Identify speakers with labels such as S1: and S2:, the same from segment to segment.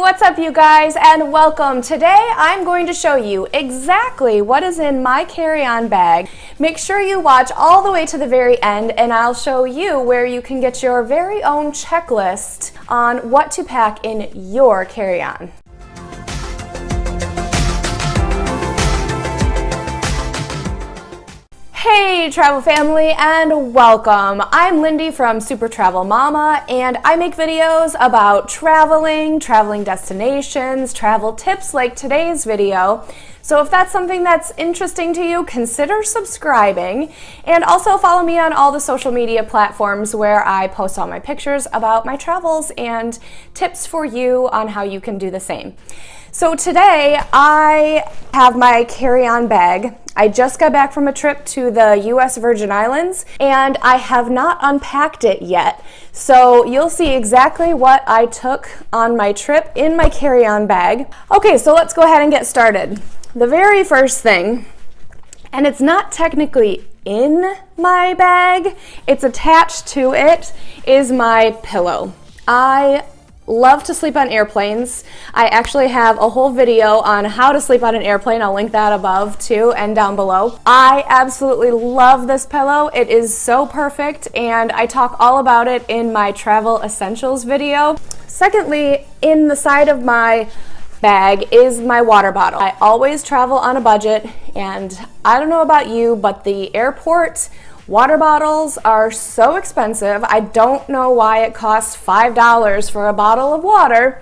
S1: What's up, you guys, and welcome. Today I'm going to show you exactly what is in my carry-on bag. Make sure you watch all the way to the very end and I'll show you where you can get your very own checklist on what to pack in your carry-on. Hey travel family, and welcome. I'm Lindy from SuperTravelMama, and I make videos about traveling destinations, travel tips like today's video. So if that's something that's interesting to you, consider subscribing, and also follow me on all the social media platforms where I post all my pictures about my travels and tips for you on how you can do the same. So today I have my carry-on bag. I just got back from a trip to the US Virgin Islands and I have not unpacked it yet. So you'll see exactly what I took on my trip in my carry-on bag. Okay, so let's go ahead and get started. The very first thing, and it's not technically in my bag, it's attached to it, is my pillow. I love to sleep on airplanes. I actually have a whole video on how to sleep on an airplane. I'll link that above too and down below. I absolutely love this pillow. It is so perfect, and I talk all about it in my travel essentials video. Secondly, in the side of my bag is my water bottle. I always travel on a budget, and I don't know about you, but the airport water bottles are so expensive. I don't know why it costs $5 for a bottle of water.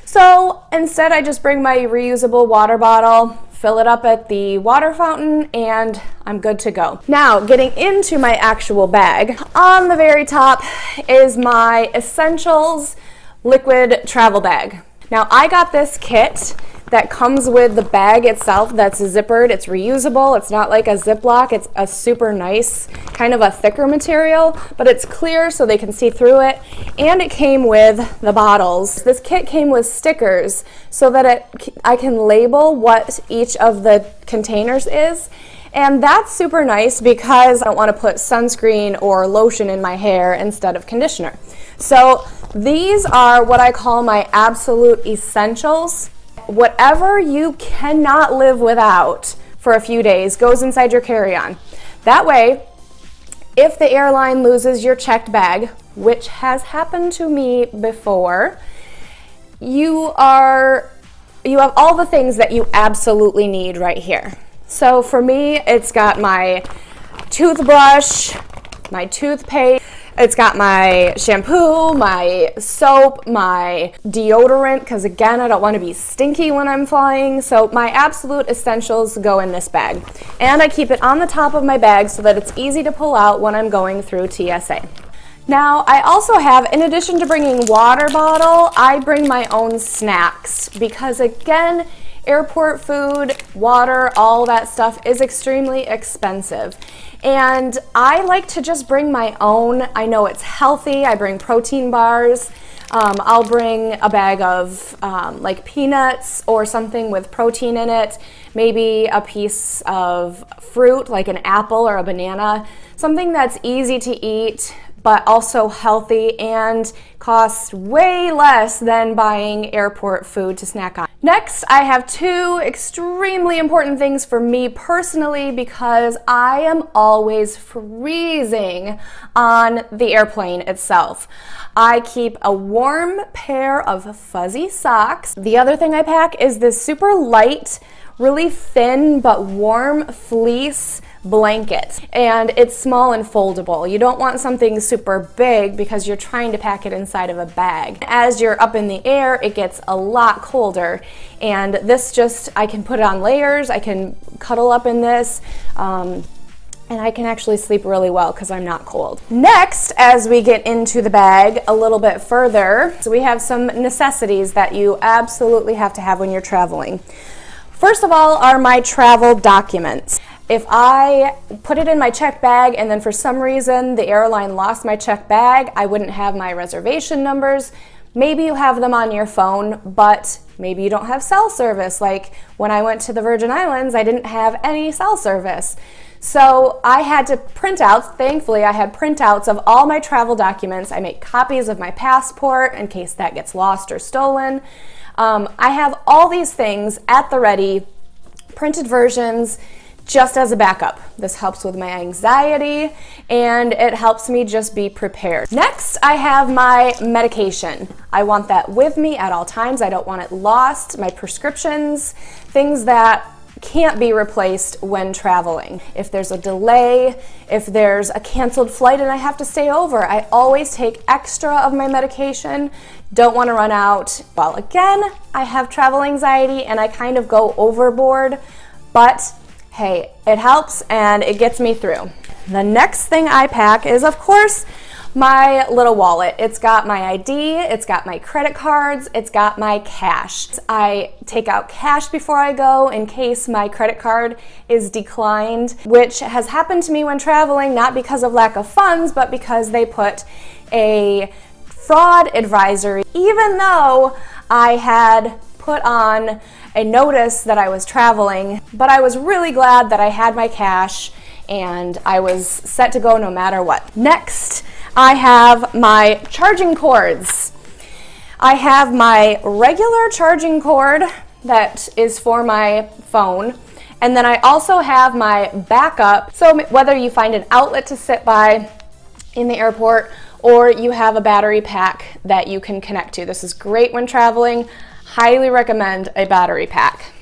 S1: So instead I just bring my reusable water bottle, fill it up at the water fountain, and I'm good to go. Now, getting into my actual bag, on the very top is my Essentials liquid travel bag. Now, I got this kit that comes with the bag itself that's zippered. It's reusable. It's not like a Ziploc. It's a super nice, kind of a thicker material, but it's clear so they can see through it. And it came with the bottles. This kit came with stickers so that I can label what each of the containers is. And that's super nice because I don't want to put sunscreen or lotion in my hair instead of conditioner. So these are what I call my absolute essentials. Whatever you cannot live without for a few days goes inside your carry-on. That way, if the airline loses your checked bag, which has happened to me before, you have all the things that you absolutely need right here. So for me, it's got my toothbrush, my toothpaste, it's got my shampoo, my soap, my deodorant, because again, I don't want to be stinky when I'm flying. So my absolute essentials go in this bag. And I keep it on the top of my bag so that it's easy to pull out when I'm going through TSA. Now, I also have, in addition to bringing water bottle, I bring my own snacks because again, airport food, water, all that stuff is extremely expensive. And I like to just bring my own. I know it's healthy. I bring protein bars. I'll bring a bag of like peanuts or something with protein in it, maybe a piece of fruit like an apple or a banana, something that's easy to eat but also healthy and costs way less than buying airport food to snack on. Next, I have two extremely important things for me personally because I am always freezing on the airplane itself. I keep a warm pair of fuzzy socks. The other thing I pack is this super light, really thin but warm fleece blanket, and it's small and foldable. You don't want something super big because you're trying to pack it inside of a bag. As you're up in the air, it gets a lot colder, and this I can put it on layers. I can cuddle up in this, and I can actually sleep really well because I'm not cold. Next, as we get into the bag a little bit further, so we have some necessities that you absolutely have to have when you're traveling. First of all are my travel documents. If I put it in my checked bag and then for some reason the airline lost my checked bag, I wouldn't have my reservation numbers. Maybe you have them on your phone, but maybe you don't have cell service. Like when I went to the Virgin Islands, I didn't have any cell service. So I had to print out, thankfully I had printouts of all my travel documents. I make copies of my passport in case that gets lost or stolen. I have all these things at the ready, printed versions, just as a backup. This helps with my anxiety and it helps me just be prepared. Next, I have my medication. I want that with me at all times. I don't want it lost. My prescriptions, things that can't be replaced when traveling. If there's a delay, if there's a canceled flight and I have to stay over, I always take extra of my medication. Don't want to run out. Well, again, I have travel anxiety and I kind of go overboard, but hey, it helps and it gets me through. The next thing I pack is, of course, my little wallet. It's got my ID, it's got my credit cards, it's got my cash. I take out cash before I go in case my credit card is declined, which has happened to me when traveling, not because of lack of funds, but because they put a fraud advisory, even though I had put on a notice that I was traveling, but I was really glad that I had my cash and I was set to go no matter what. Next, I have my charging cords. I have my regular charging cord that is for my phone, and then I also have my backup. So whether you find an outlet to sit by in the airport or you have a battery pack that you can connect to. This is great when traveling. Highly recommend a battery pack.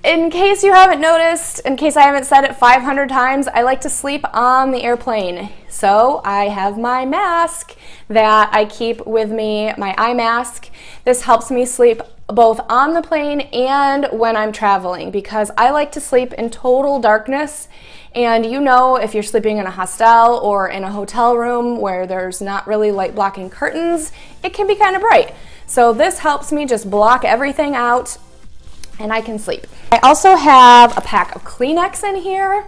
S1: In case you haven't noticed, in case I haven't said it 500 times, I like to sleep on the airplane. So I have my mask that I keep with me, my eye mask. This helps me sleep both on the plane and when I'm traveling because I like to sleep in total darkness. And you know, if you're sleeping in a hostel or in a hotel room where there's not really light blocking curtains, it can be kind of bright. So this helps me just block everything out and I can sleep. I also have a pack of Kleenex in here.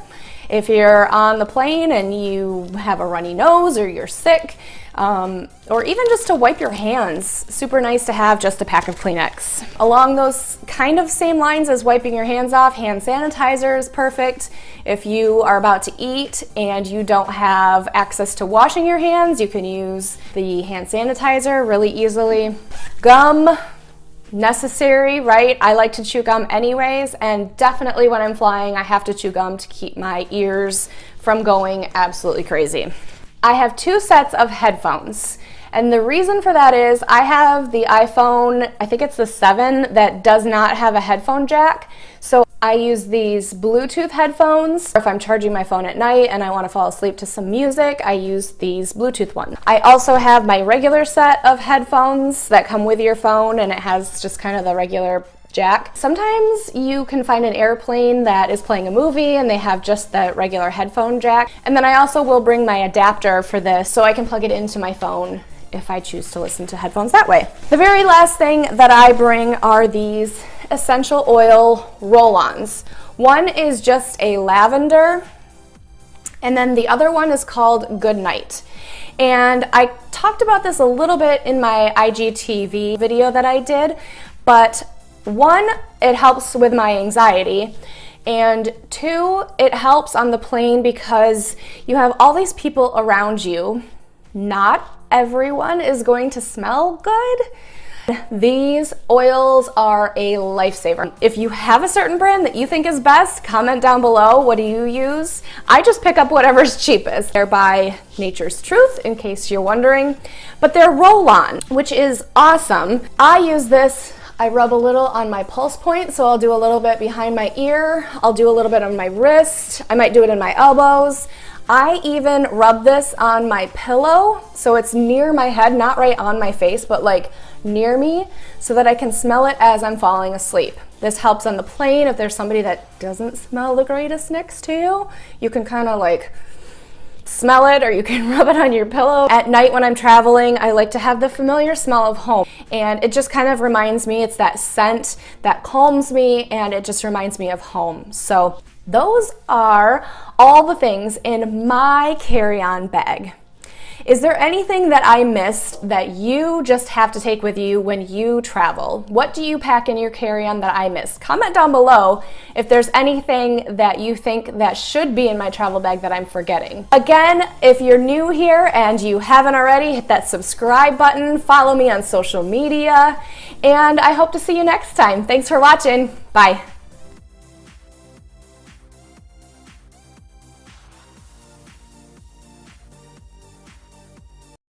S1: If you're on the plane and you have a runny nose or you're sick, or even just to wipe your hands, super nice to have just a pack of Kleenex. Along those kind of same lines as wiping your hands off, hand sanitizer is perfect. If you are about to eat and you don't have access to washing your hands, you can use the hand sanitizer really easily. Gum, necessary, right? I like to chew gum anyways, and definitely when I'm flying, I have to chew gum to keep my ears from going absolutely crazy. I have 2 sets of headphones, and the reason for that is I have the iPhone, I think it's the 7, that does not have a headphone jack, so I use these Bluetooth headphones. If I'm charging my phone at night and I want to fall asleep to some music, I use these Bluetooth ones. I also have my regular set of headphones that come with your phone, and it has just kind of the regular jack. Sometimes you can find an airplane that is playing a movie and they have just the regular headphone jack. And then I also will bring my adapter for this so I can plug it into my phone if I choose to listen to headphones that way. The very last thing that I bring are these essential oil roll-ons. One is just a lavender, and then the other one is called Good Night. And I talked about this a little bit in my IGTV video that I did, but 1, it helps with my anxiety, and 2, it helps on the plane because you have all these people around you. Not everyone is going to smell good. These oils are a lifesaver. If you have a certain brand that you think is best, comment down below. What do you use? I just pick up whatever's cheapest. They're by Nature's Truth, in case you're wondering, but they're roll-on, which is awesome. I use this, I rub a little on my pulse point, so I'll do a little bit behind my ear, I'll do a little bit on my wrist, I might do it in my elbows. I even rub this on my pillow, so it's near my head, not right on my face, but like near me, so that I can smell it as I'm falling asleep. This helps on the plane. If there's somebody that doesn't smell the greatest next to you, you can kind of like smell it, or you can rub it on your pillow. At night when I'm traveling, I like to have the familiar smell of home, and it just kind of reminds me, it's that scent that calms me, and it just reminds me of home. So those are all the things in my carry-on bag. Is there anything that I missed that you just have to take with you when you travel? What do you pack in your carry-on that I missed? Comment down below if there's anything that you think that should be in my travel bag that I'm forgetting. Again, if you're new here and you haven't already, hit that subscribe button, follow me on social media, and I hope to see you next time. Thanks for watching. Bye.